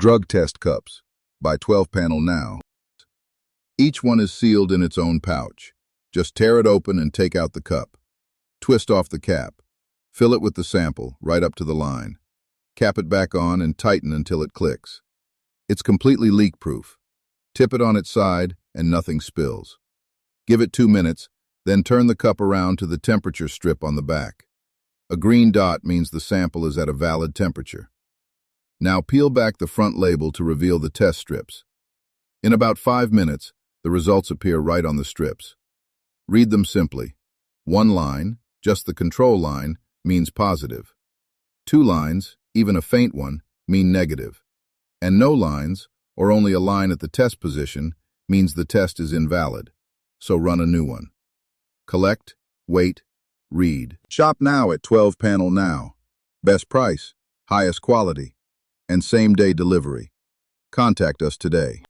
Drug Test Cups by 12 Panel Now. Each one is sealed in its own pouch. Just tear it open and take out the cup. Twist off the cap. Fill it with the sample, right up to the line. Cap it back on and tighten until it clicks. It's completely leak-proof. Tip it on its side and nothing spills. Give it 2 minutes, then turn the cup around to the temperature strip on the back. A green dot means the sample is at a valid temperature. Now peel back the front label to reveal the test strips. In about 5 minutes, the results appear right on the strips. Read them simply. 1 line, just the control line, means positive. 2 lines, even a faint one, mean negative. And no lines, or only a line at the test position, means the test is invalid. So run a new one. Collect, wait, read. Shop now at 12 Panel Now. Best price, highest quality, and same-day delivery. Contact us today.